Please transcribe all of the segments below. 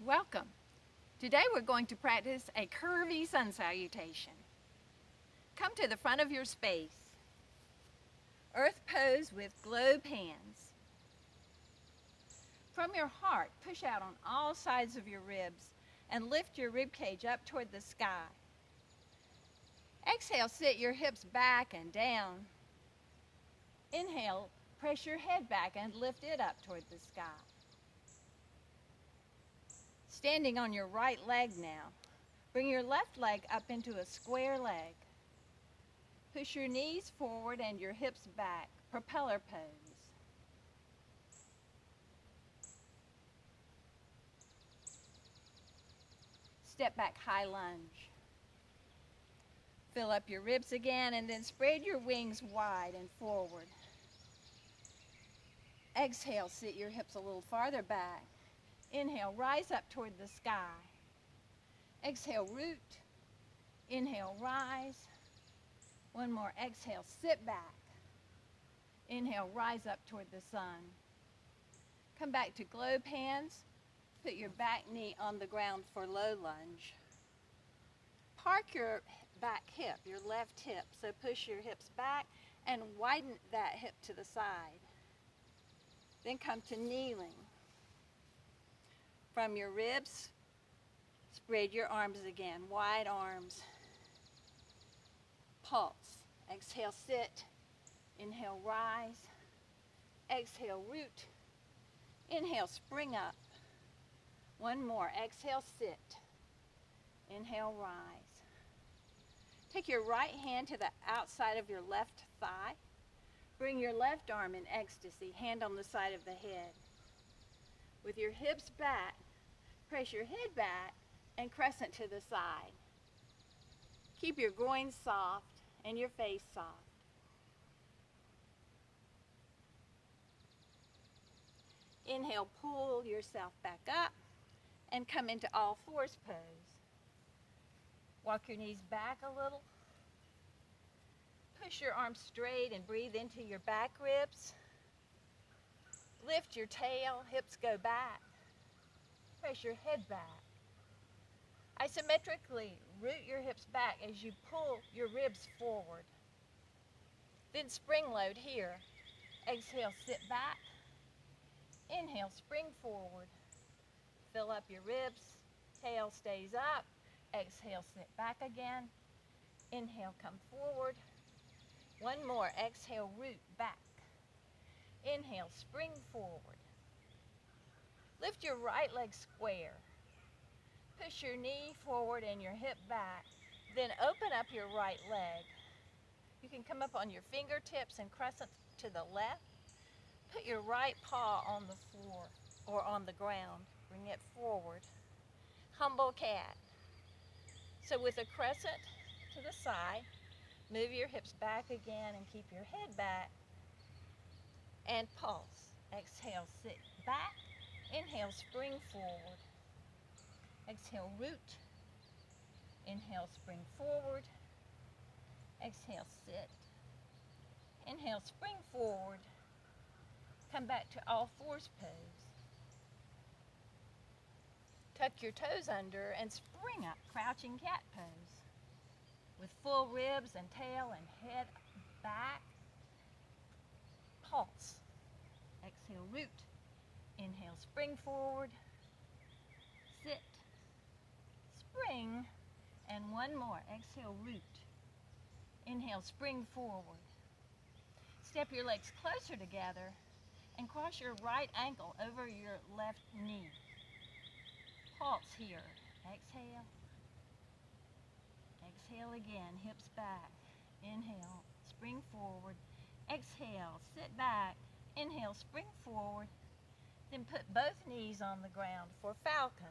Welcome. Today we're going to practice a curvy sun salutation. Come to the front of your space. Earth pose with globe hands. From your heart, push out on all sides of your ribs and lift your rib cage up toward the sky. Exhale, sit your hips back and down. Inhale, press your head back and lift it up toward the sky. Standing on your right leg now. Bring your left leg up into a square leg. Push your knees forward and your hips back. Propeller pose. Step back, high lunge. Fill up your ribs again and then spread your wings wide and forward. Exhale, sit your hips a little farther back. Inhale, rise up toward the sky. Exhale, root. Inhale, rise. One more, exhale, sit back. Inhale, rise up toward the sun. Come back to globe hands. Put your back knee on the ground for low lunge. Park your back hip, your left hip, so push your hips back and widen that hip to the side. Then come to kneeling. From your ribs, spread your arms again, wide arms. Pulse. Exhale, sit. Inhale, rise. Exhale, root. Inhale, spring up. One more. Exhale, sit. Inhale, rise. Take your right hand to the outside of your left thigh. Bring your left arm in ecstasy, hand on the side of the head. With your hips back, press your head back and crescent to the side. Keep your groin soft and your face soft. Inhale, pull yourself back up and come into all fours pose. Walk your knees back a little. Push your arms straight and breathe into your back ribs. Lift your tail, hips go back. Press your head back. Isometrically root your hips back as you pull your ribs forward. Then spring load here. Exhale, sit back. Inhale, spring forward. Fill up your ribs. Tail stays up. Exhale, sit back again. Inhale, come forward. One more. Exhale, root back. Inhale, spring forward. Lift your right leg square. Push your knee forward and your hip back. Then open up your right leg. You can come up on your fingertips and crescent to the left. Put your right paw on the floor or on the ground. Bring it forward. Humble cat. So with a crescent to the side, move your hips back again and keep your head back. And pulse. Exhale, sit back. Inhale, spring forward. Exhale, root. Inhale, spring forward. Exhale, sit. Inhale, spring forward. Come back to all fours pose. Tuck your toes under and spring up, crouching cat pose. With full ribs and tail and head back. Pulse. Exhale, root. Inhale, spring forward. Sit. Spring. And one more. Exhale, root. Inhale, spring forward. Step your legs closer together and cross your right ankle over your left knee. Pulse here. Exhale. Exhale again. Hips back. Inhale. Spring forward. Exhale. Sit back. Inhale. Spring forward. Then put both knees on the ground for Falcon.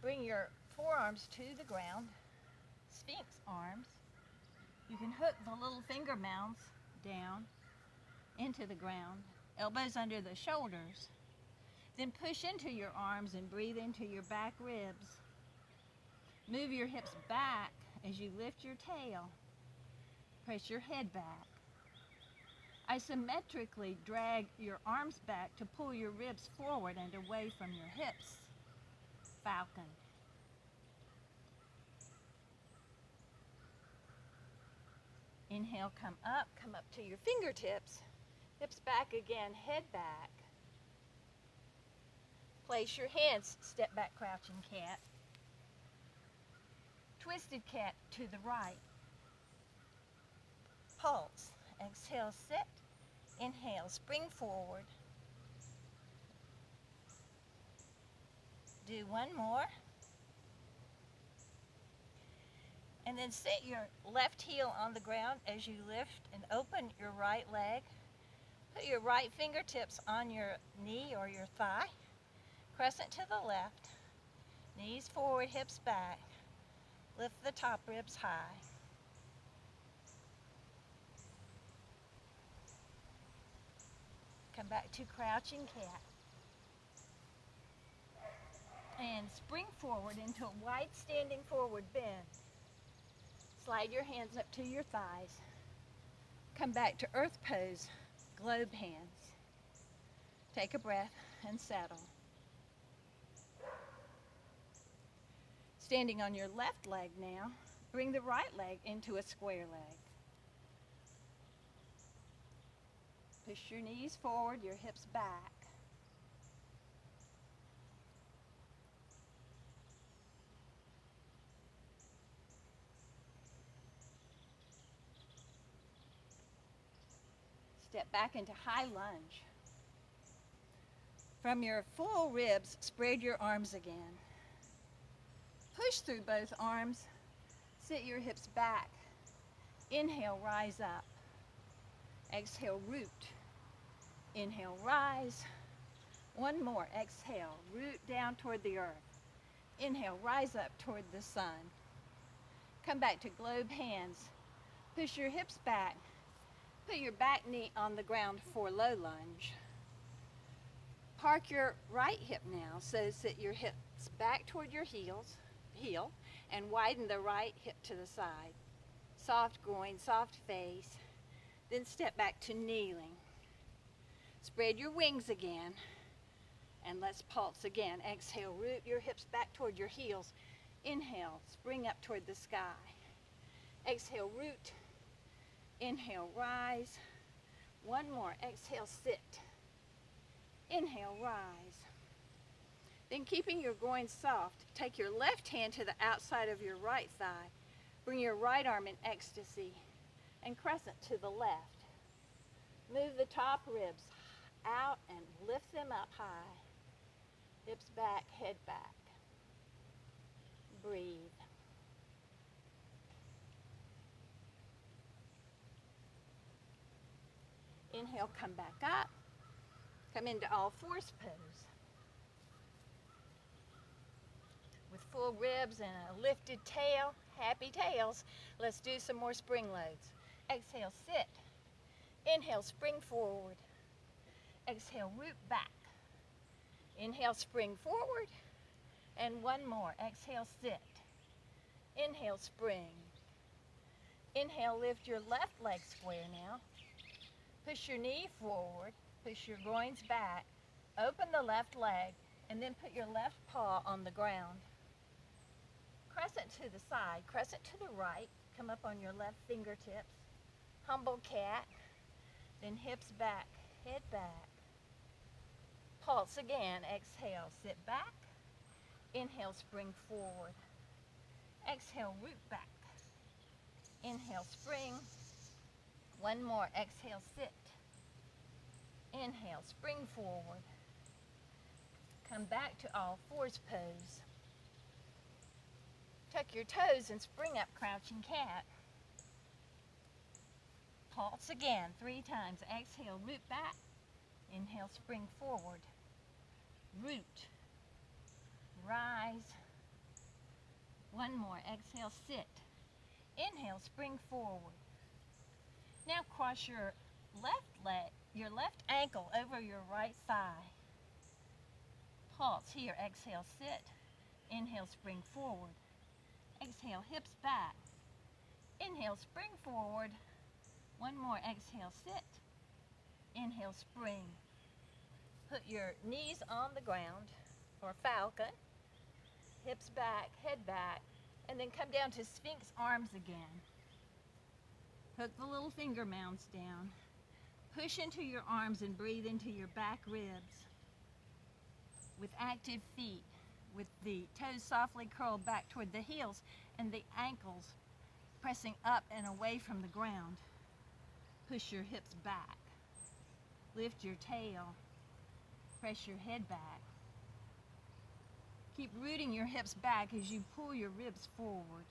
Bring your forearms to the ground. Sphinx arms. You can hook the little finger mounds down into the ground. Elbows under the shoulders. Then push into your arms and breathe into your back ribs. Move your hips back as you lift your tail. Press your head back. Isometrically drag your arms back to pull your ribs forward and away from your hips. Falcon. Inhale, come up to your fingertips. Hips back again, head back. Place your hands, step back, crouching cat. Twisted cat to the right. Pulse. Exhale, sit. Inhale, spring forward. Do one more. And then sit your left heel on the ground as you lift and open your right leg. Put your right fingertips on your knee or your thigh. Crescent to the left. Knees forward, hips back. Lift the top ribs high. Come back to crouching cat. And spring forward into a wide standing forward bend. Slide your hands up to your thighs. Come back to earth pose, globe hands. Take a breath and settle. Standing on your left leg now, bring the right leg into a square leg. Push your knees forward, your hips back. Step back into high lunge. From your full ribs, spread your arms again. Push through both arms. Sit your hips back. Inhale, rise up. Exhale, root. Inhale, rise. One more. Exhale, root down toward the earth. Inhale, rise up toward the sun. Come back to globe hands. Push your hips back. Put your back knee on the ground for low lunge. Park your right hip now, so sit your hips back toward your heel, and widen the right hip to the side. Soft groin, soft face. Then step back to kneeling. Spread your wings again, and let's pulse again. Exhale, root your hips back toward your heels. Inhale, spring up toward the sky. Exhale, root. Inhale, rise. One more. Exhale, sit. Inhale, rise. Then keeping your groin soft, take your left hand to the outside of your right thigh. Bring your right arm in ecstasy and crescent to the left. Move the top ribs out and lift them up high. Hips back, head back. Breathe. Inhale, come back up. Come into all fours pose. With full ribs and a lifted tail, happy tails, let's do some more spring loads. Exhale, sit. Inhale, spring forward. Exhale, root back. Inhale, spring forward. And one more. Exhale, sit. Inhale, spring. Inhale, lift your left leg square now. Push your knee forward. Push your groins back. Open the left leg, and then put your left paw on the ground. Crescent to the side, crescent to the right. Come up on your left fingertips. Humble cat. Then hips back, head back. Pulse again. Exhale, sit back. Inhale, spring forward. Exhale, root back. Inhale, spring. One more. Exhale, sit. Inhale, spring forward. Come back to all fours pose. Tuck your toes and spring up, crouching cat. Pulse again 3 times. Exhale, root back. Inhale, spring forward. Root. Rise. One more. Exhale, sit. Inhale, spring forward. Now cross your left leg, your left ankle over your right thigh. Pulse here. Exhale, sit. Inhale, spring forward. Exhale, hips back. Inhale, spring forward. One more. Exhale, sit. Inhale, spring. Put your knees on the ground, or Falcon. Hips back, head back, and then come down to Sphinx arms again. Hook the little finger mounds down. Push into your arms and breathe into your back ribs. With active feet, with the toes softly curled back toward the heels and the ankles pressing up and away from the ground. Push your hips back. Lift your tail. Press your head back. Keep rooting your hips back as you pull your ribs forward.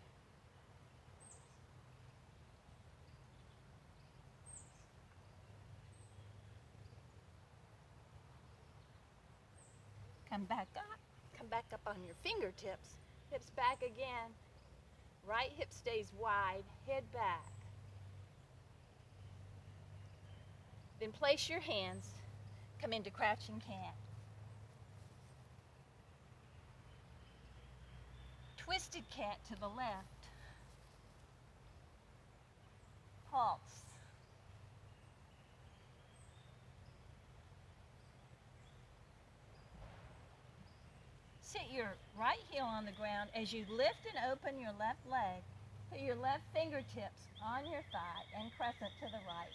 Come back up. Come back up on your fingertips. Hips back again. Right hip stays wide, head back. Then place your hands. Come into crouching cat. Twisted cat to the left. Pulse. Sit your right heel on the ground as you lift and open your left leg. Put your left fingertips on your thigh and crescent to the right.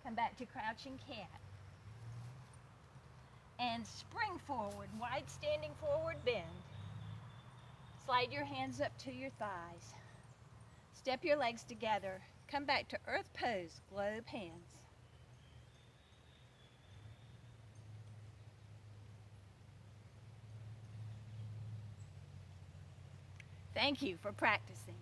Come back to crouching cat. And spring forward, wide standing forward bend. Slide your hands up to your thighs. Step your legs together. Come back to earth pose, globe hands. Thank you for practicing.